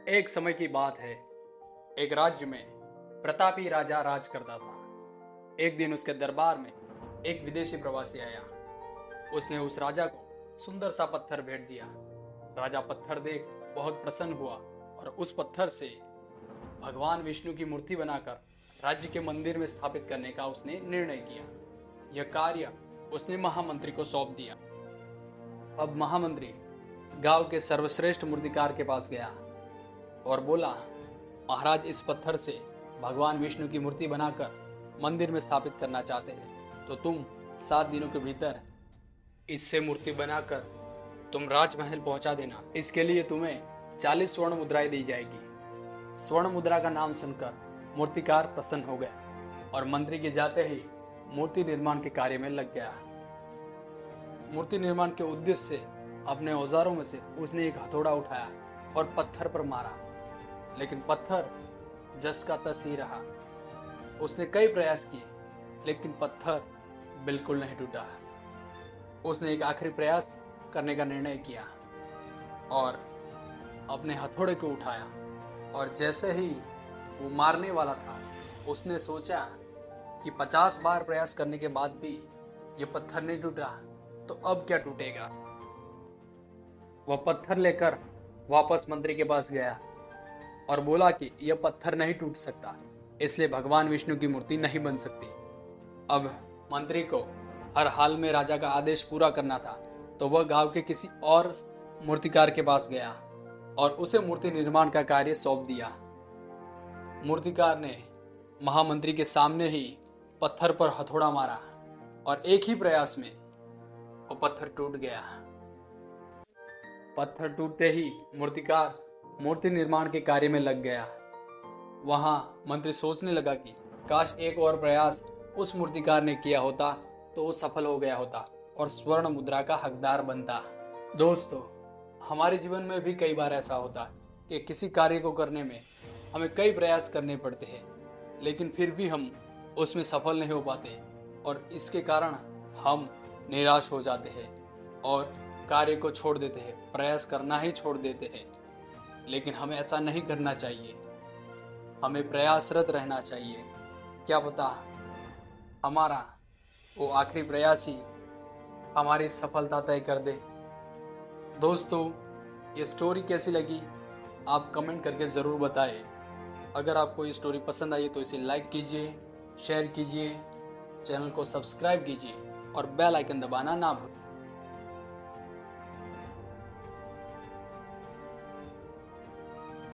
एक समय की बात है। एक राज्य में प्रतापी राजा राज करता था। एक दिन उसके दरबार में एक विदेशी प्रवासी आया। उसने उस राजा को सुंदर सा पत्थर भेंट दिया। राजा पत्थर देख बहुत प्रसन्न हुआ और उस पत्थर से भगवान विष्णु की मूर्ति बनाकर राज्य के मंदिर में स्थापित करने का उसने निर्णय किया। यह कार्य उसने महामंत्री को सौंप दिया। अब महामंत्री गांव के सर्वश्रेष्ठ मूर्तिकार के पास गया और बोला, महाराज, इस पत्थर से भगवान विष्णु की मूर्ति बनाकर मंदिर में स्थापित करना चाहते हैं, तो तुम 7 दिनों के भीतर इससे मूर्ति बनाकर तुम राजमहल पहुंचा देना। इसके लिए तुम्हें 40 स्वर्ण मुद्राएं दी जाएगी। स्वर्ण मुद्रा का नाम सुनकर मूर्तिकार प्रसन्न हो गया और मंत्री के जाते ही मूर्ति निर्माण के कार्य में लग गया। मूर्ति निर्माण के उद्देश्य से अपने औजारों में से उसने एक हथौड़ा उठाया और पत्थर पर मारा, लेकिन पत्थर जस का तस ही रहा। उसने कई प्रयास किए, लेकिन पत्थर बिल्कुल नहीं टूटा। उसने एक आखिरी प्रयास करने का निर्णय किया और अपने हथौड़े को उठाया, और जैसे ही वो मारने वाला था, उसने सोचा कि 50 बार प्रयास करने के बाद भी ये पत्थर नहीं टूटा, तो अब क्या टूटेगा। वह पत्थर लेकर वापस मंत्री के पास गया और बोला कि यह पत्थर नहीं टूट सकता, इसलिए भगवान विष्णु की मूर्ति नहीं बन सकती। अब मंत्री को हर हाल में राजा का आदेश पूरा करना था, तो वह गांव के किसी और मूर्तिकार के पास गया और उसे मूर्ति निर्माण का कार्य सौंप दिया। मूर्तिकार ने महामंत्री के सामने ही पत्थर पर हथौड़ा मारा और एक ही प्रयास में वो पत्थर टूट गया। पत्थर टूटते ही मूर्तिकार मूर्ति निर्माण के कार्य में लग गया। वहां मंत्री सोचने लगा कि काश एक और प्रयास उस मूर्तिकार ने किया होता तो वो सफल हो गया होता और स्वर्ण मुद्रा का हकदार बनता। दोस्तों, हमारे जीवन में भी कई बार ऐसा होता कि किसी कार्य को करने में हमें कई प्रयास करने पड़ते हैं, लेकिन फिर भी हम उसमें सफल नहीं हो पाते और इसके कारण हम निराश हो जाते हैं और कार्य को छोड़ देते हैं, प्रयास करना ही छोड़ देते हैं। लेकिन हमें ऐसा नहीं करना चाहिए, हमें प्रयासरत रहना चाहिए। क्या पता हमारा वो आखिरी प्रयास ही हमारी सफलता तय कर दे। दोस्तों, ये स्टोरी कैसी लगी आप कमेंट करके ज़रूर बताएं। अगर आपको ये स्टोरी पसंद आई तो इसे लाइक कीजिए, शेयर कीजिए, चैनल को सब्सक्राइब कीजिए और बेल आइकन दबाना ना भूलें।